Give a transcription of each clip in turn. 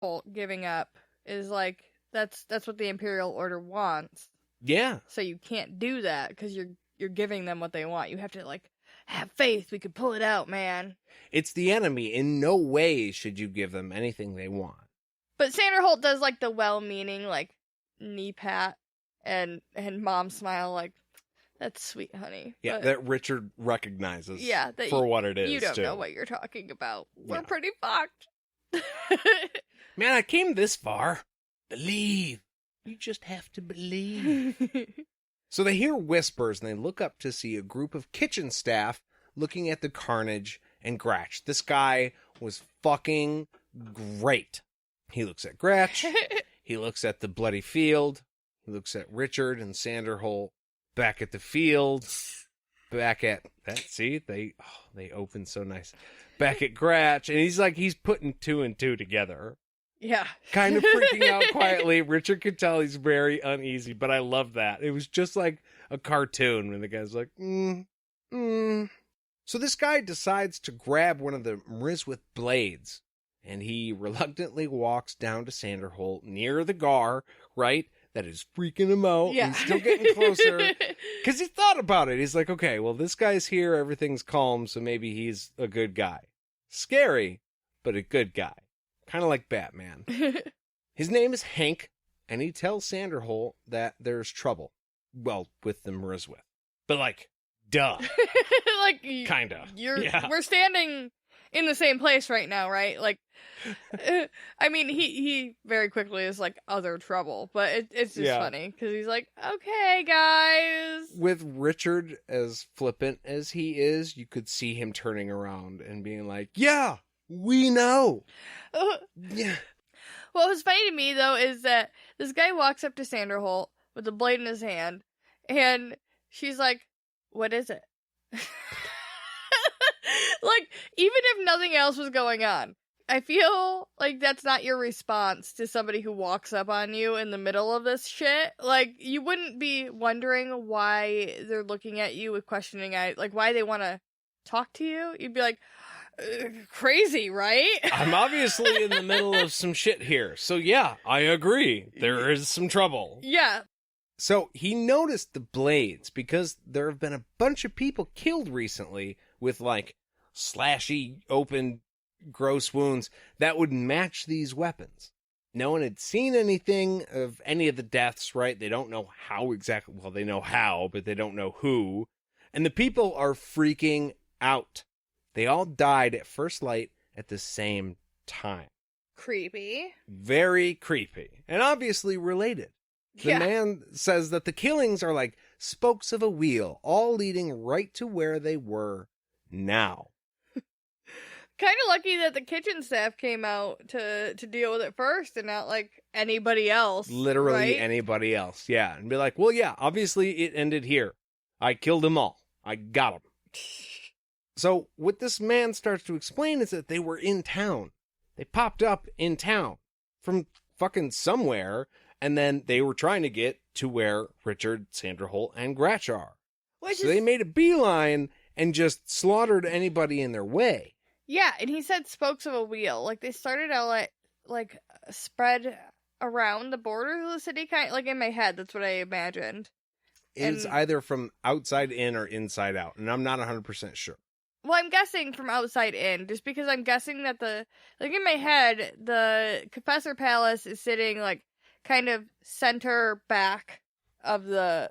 Holt giving up is like, that's what the Imperial Order wants. Yeah. So you can't do that because you're giving them what they want. You have to, like, have faith. We can pull it out, man. It's the enemy. In no way should you give them anything they want. But Sandra Holt does, like, the well-meaning, like, knee pat and mom smile, like, that's sweet, honey. Yeah, but, that Richard recognizes that for what it is, you don't too. know what you're talking about. We're Yeah. pretty fucked. Man, I came this far. Believe. You just have to believe. So they hear whispers, and they look up to see a group of kitchen staff looking at the carnage and Gratch. This guy was fucking great. He looks at Gratch. He looks at the bloody field. He looks at Richard and Sandra Holt. Back at the field. Back at that. See, they open so nice. Back at Gratch, and he's putting 2 and 2 together. Yeah. Kind of freaking out quietly. Richard could tell he's very uneasy, but I love that. It was just like a cartoon when the guy's like, So this guy decides to grab one of the Mriswith blades, and he reluctantly walks down to Sanderholt near the Gar, right? That is freaking him out. Yeah. He's still getting closer. Because he thought about it. He's like, okay, well, this guy's here. Everything's calm, so maybe he's a good guy. Scary, but a good guy. Kind of like Batman. His name is Hank, and he tells Sanderholt that there's trouble. Well, with the Mriswith. But, like, duh. Like, Kinda. We're standing in the same place right now, right? Like, I mean, he very quickly is like, other trouble, but it's just funny because he's like, okay, guys. With Richard as flippant as he is, you could see him turning around and being like, yeah, we know. Yeah. What was funny to me, though, is that this guy walks up to Sanderholt with a blade in his hand, and she's like, what is it? Like, even if nothing else was going on, I feel like that's not your response to somebody who walks up on you in the middle of this shit. Like, you wouldn't be wondering why they're looking at you with questioning eyes, like, why they want to talk to you. You'd be like, crazy, right? I'm obviously in the middle of some shit here. So yeah, I agree. There is some trouble. Yeah. So he noticed the blades because there have been a bunch of people killed recently with like slashy, open, gross wounds that would match these weapons. No one had seen anything of any of the deaths, right? They don't know how exactly. Well, they know how, but they don't know who. And the people are freaking out. They all died at first light at the same time. Creepy. Very creepy. And obviously related. The man says that the killings are like spokes of a wheel, all leading right to where they were now. Kind of lucky that the kitchen staff came out to deal with it first and not like anybody else. Literally right? anybody else. Yeah. And be like, well, yeah, obviously it ended here. I killed them all. I got them. So what this man starts to explain is that they were in town. They popped up in town from fucking somewhere, and then they were trying to get to where Richard, Sandra Holt, and Gratch are. So they made a beeline and just slaughtered anybody in their way. Yeah, and he said spokes of a wheel. Like, they started out like spread around the borders of the city, kind of, like in my head. That's what I imagined. It's either from outside in or inside out, and I'm not 100% sure. Well, I'm guessing from outside in, just because I'm guessing that in my head, the Confessor Palace is sitting, like, kind of center back of the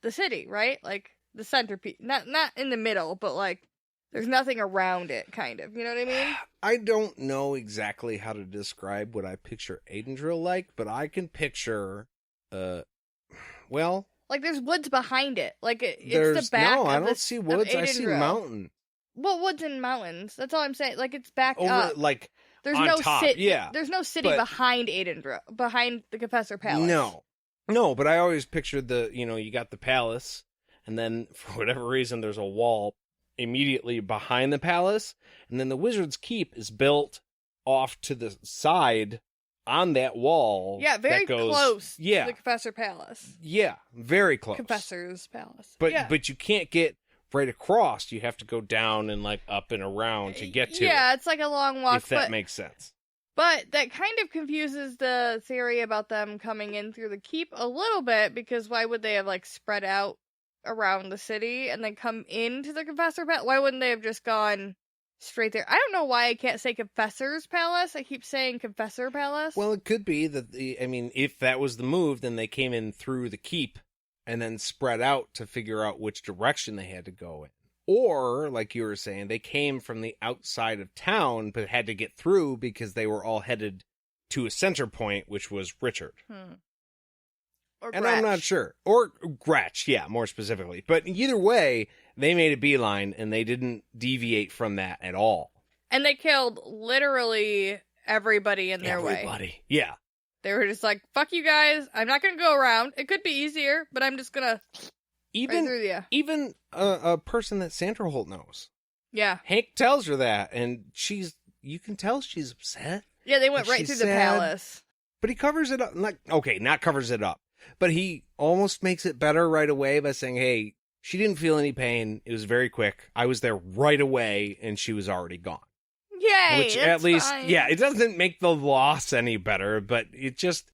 city, right? Like, the centerpiece. Not in the middle, but, like, there's nothing around it, kind of. You know what I mean? I don't know exactly how to describe what I picture Aidendrill like, but I can picture, well... Like, there's woods behind it. Like, it's the back No, of I don't see woods. I see mountain. Well, woods and mountains. That's all I'm saying. Like, it's back over, up. like, there's on no top. Yeah. There's no city behind Aidendrill, behind the Confessor Palace. No, but I always pictured you got the palace, and then, for whatever reason, there's a wall immediately behind the palace, and then the Wizard's Keep is built off to the side on that wall. Yeah, very close to the Confessor Palace. Yeah, very close. Confessor's Palace. But you can't get right across. You have to go down and like up and around to get to it. Yeah, it's like a long walk. If that makes sense. But that kind of confuses the theory about them coming in through the keep a little bit, because why would they have, like, spread out around the city and then come into the Confessor Palace? Why wouldn't they have just gone straight there? I don't know why I can't say Confessor's Palace. I keep saying Confessor Palace. Well, it could be that, if that was the move, then they came in through the keep and then spread out to figure out which direction they had to go in. Or, like you were saying, they came from the outside of town, but had to get through because they were all headed to a center point, which was Richard. Or and Gratch. I'm not sure. Or Gratch, yeah, more specifically. But either way, they made a beeline, and they didn't deviate from that at all. And they killed literally everybody in their way. Everybody, yeah. They were just like, fuck you guys, I'm not going to go around. It could be easier, but I'm just going to... Even a person that Sanderholt knows. Yeah. Hank tells her that, and you can tell she's upset. Yeah, they went right through the palace. But he covers it up. Not covers it up. But he almost makes it better right away by saying, hey, she didn't feel any pain. It was very quick. I was there right away, and she was already gone. Yay, Which at least, fine. yeah, it doesn't make the loss any better, but it just,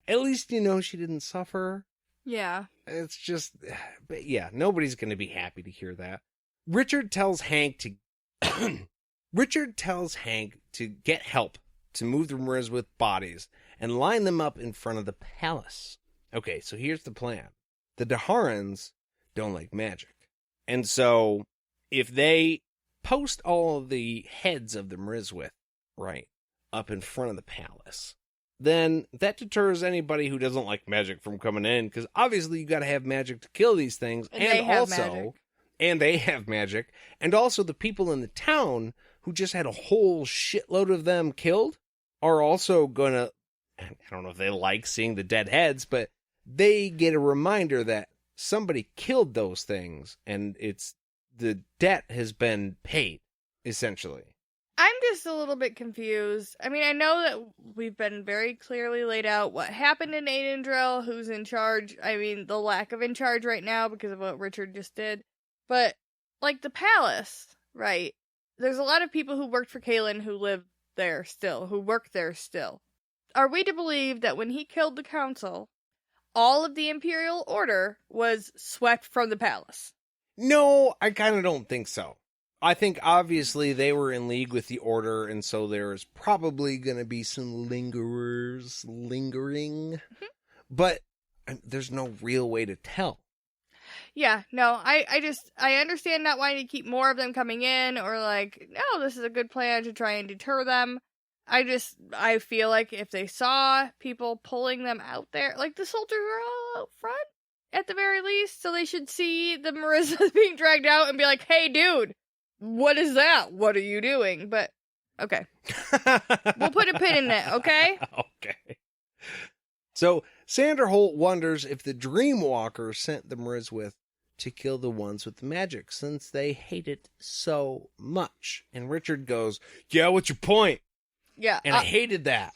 at least she didn't suffer. Yeah. It's just, but yeah, nobody's going to be happy to hear that. Richard tells Hank to get help to move the Mriswith bodies and line them up in front of the palace. Okay, so here's the plan. The Daharans don't like magic. And so if they post all of the heads of the Mriswith, right, up in front of the palace, then that deters anybody who doesn't like magic from coming in, because obviously you got to have magic to kill these things, and they have magic, and also the people in the town who just had a whole shitload of them killed are also gonna, I don't know if they like seeing the dead heads, but they get a reminder that somebody killed those things, and the debt has been paid, essentially. I'm just a little bit confused. I mean, I know that we've been very clearly laid out what happened in Aidendrill, who's in charge. I mean, the lack of in charge right now because of what Richard just did. But, like, the palace, right? There's a lot of people who worked for Kaelin who live there still, who work there still. Are we to believe that when he killed the council, all of the Imperial Order was swept from the palace? No, I kind of don't think so. I think obviously they were in league with the Order, and so there's probably going to be some lingerers lingering. But there's no real way to tell. Yeah, no, I understand not wanting to keep more of them coming in, or like, no, this is a good plan to try and deter them. I feel like if they saw people pulling them out there, like the soldiers are all out front, at the very least, so they should see the Marissa being dragged out and be like, hey, dude, what is that? What are you doing? But, okay. We'll put a pin in it, okay? Okay. So, Sanderholt wonders if the dreamwalker sent the Mriswith to kill the ones with the magic, since they hate it so much. And Richard goes, yeah, what's your point? Yeah. And I hated that.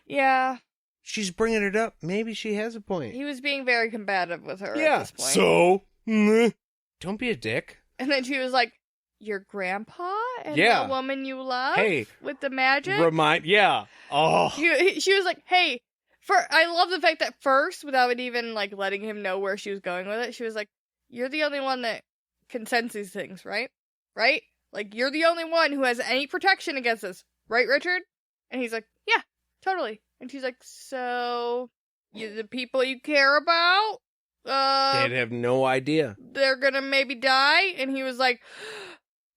Yeah. She's bringing it up. Maybe she has a point. He was being very combative with her yeah, at this point. So, don't be a dick. And then she was like, your grandpa and the woman you love with the magic? Yeah. Oh. She was like, hey, I love the fact that first, without even like letting him know where she was going with it, she was like, you're the only one that can sense these things, right? Right? Like, you're the only one who has any protection against this. Right, Richard? And he's like, yeah, totally. And she's like, so, the people you care about? They'd have no idea. They're gonna maybe die? And he was like,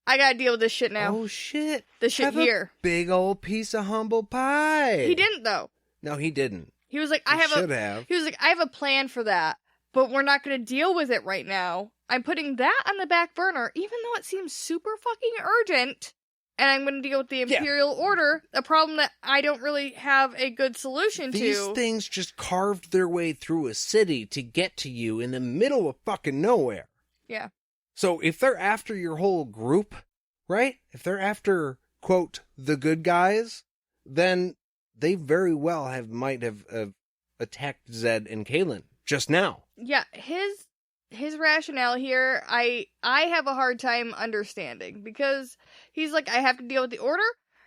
I gotta deal with this shit now. Oh, shit. The shit have here. A big old piece of humble pie. He didn't, though. No, he didn't. He was like, He was like, I have a plan for that, but we're not gonna deal with it right now. I'm putting that on the back burner, even though it seems super fucking urgent. And I'm going to deal with the Imperial Order, a problem that I don't really have a good solution to. These things just carved their way through a city to get to you in the middle of fucking nowhere. Yeah. So if they're after your whole group, right? If they're after, quote, the good guys, then they very well might have attacked Zed and Kaelin just now. Yeah, his rationale here, I have a hard time understanding, because he's like, I have to deal with the Order,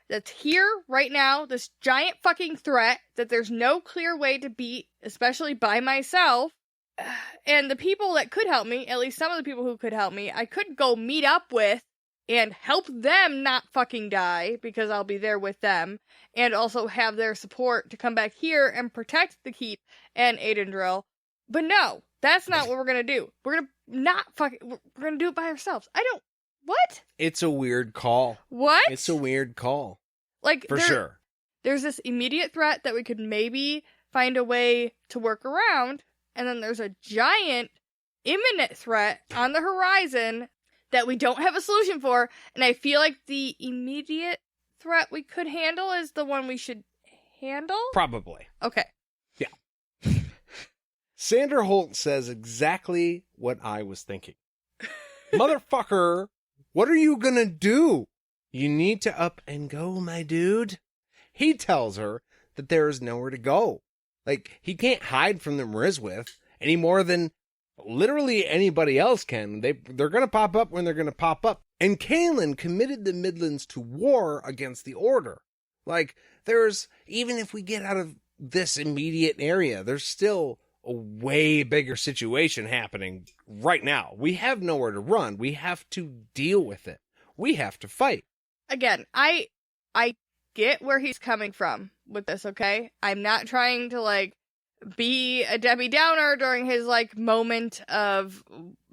that's here right now, this giant fucking threat that there's no clear way to beat, especially by myself. And the people that could help me, at least some of the people who could help me, I could go meet up with and help them not fucking die, because I'll be there with them, and also have their support to come back here and protect the keep and Aidendrill. But no, that's not what we're gonna do. We're gonna do it by ourselves. What? It's a weird call. What? It's a weird call. Like, For sure. There's this immediate threat that we could maybe find a way to work around, and then there's a giant, imminent threat on the horizon that we don't have a solution for, and I feel like the immediate threat we could handle is the one we should handle? Probably. Okay. Yeah. Sanderholt says exactly what I was thinking. Motherfucker, what are you gonna do? You need to up and go, my dude. He tells her that there is nowhere to go. Like, he can't hide from the Mriswith any more than literally anybody else can. They're gonna pop up when they're gonna pop up. And Kaelin committed the Midlands to war against the Order. Like, even if we get out of this immediate area, there's still a way bigger situation happening right now. We have nowhere to run. We have to deal with it. We have to fight. Again, I get where he's coming from with this, okay? I'm not trying to, like, be a Debbie Downer during his, like, moment of,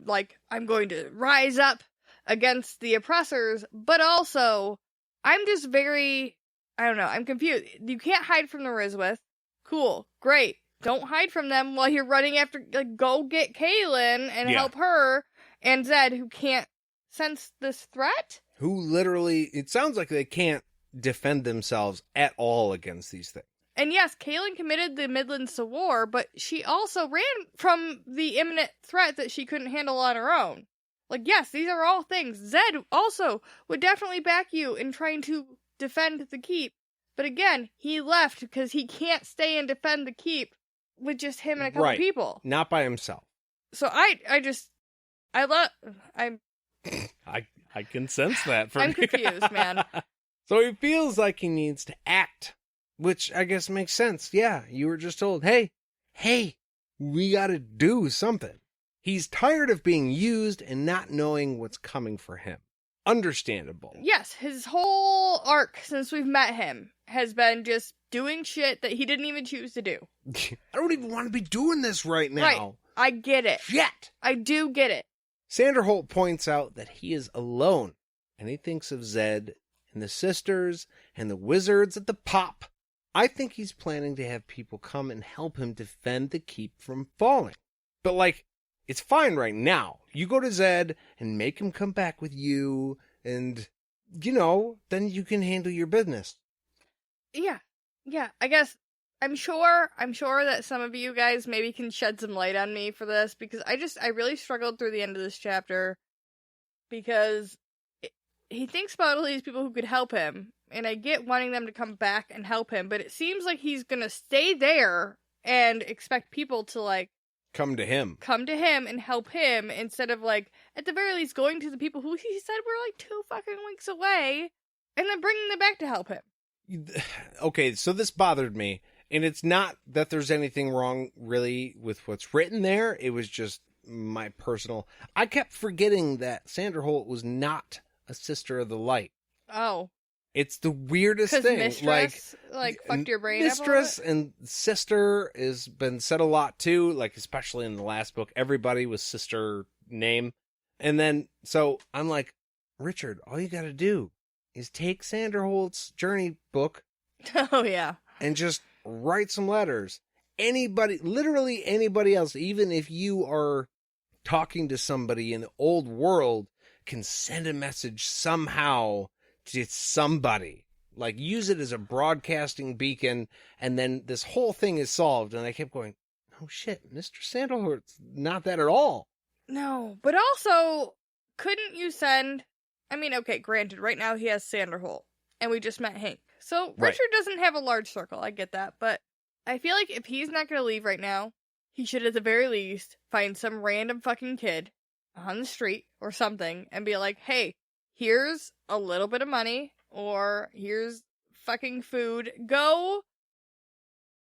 like, I'm going to rise up against the oppressors, but also, I'm just very, I don't know, I'm confused. You can't hide from the Mriswith. Cool, great. Don't hide from them while you're running after, like, go get Kaelin and help her, and Zed, who can't sense this threat? Who literally, it sounds like they can't defend themselves at all against these things. And yes, Kaelin committed the Midlands to war, but she also ran from the imminent threat that she couldn't handle on her own. Like, yes, these are all things. Zed also would definitely back you in trying to defend the keep. But again, he left because he can't stay and defend the keep with just him and a couple people. Not by himself. So I can sense that from I'm confused, man. So he feels like he needs to act, which I guess makes sense. Yeah, you were just told, hey, we gotta do something. He's tired of being used and not knowing what's coming for him. Understandable. Yes, his whole arc since we've met him has been just doing shit that he didn't even choose to do. I don't even want to be doing this right now. Right. I get it. Shit. I do get it. Sanderholt points out that he is alone, and he thinks of Zed and the sisters and the wizards at the pop. I think he's planning to have people come and help him defend the keep from falling. But, like, it's fine right now. You go to Zed and make him come back with you, and, then you can handle your business. Yeah, I guess, I'm sure that some of you guys maybe can shed some light on me for this, because I really struggled through the end of this chapter, because he thinks about all these people who could help him, and I get wanting them to come back and help him, but it seems like he's gonna stay there and expect people to, like, come to him and help him, instead of, like, at the very least going to the people who he said were, like, 2 fucking weeks away, and then bringing them back to help him. Okay, so this bothered me, and it's not that there's anything wrong really with what's written there. It was just my personal. I kept forgetting that Sanderholt was not a Sister of the Light. Oh, it's the weirdest thing. Mistress, like fucked your brain. Mistress and sister has been said a lot too. Like, especially in the last book, everybody was sister name, and then so I'm like, Richard, all you got to do is take Sanderholt's journey book. Oh, yeah. And just write some letters. Anybody, literally anybody else, even if you are talking to somebody in the old world, can send a message somehow to somebody. Like, use it as a broadcasting beacon, and then this whole thing is solved. And I kept going, oh shit, Mr. Sanderholt's not that at all. No, but also, couldn't you send... I mean, okay, granted, right now he has Sanderholt, and we just met Hank. So, Richard doesn't have a large circle, I get that, but I feel like if he's not going to leave right now, he should at the very least find some random fucking kid on the street or something, and be like, hey, here's a little bit of money, or here's fucking food. Go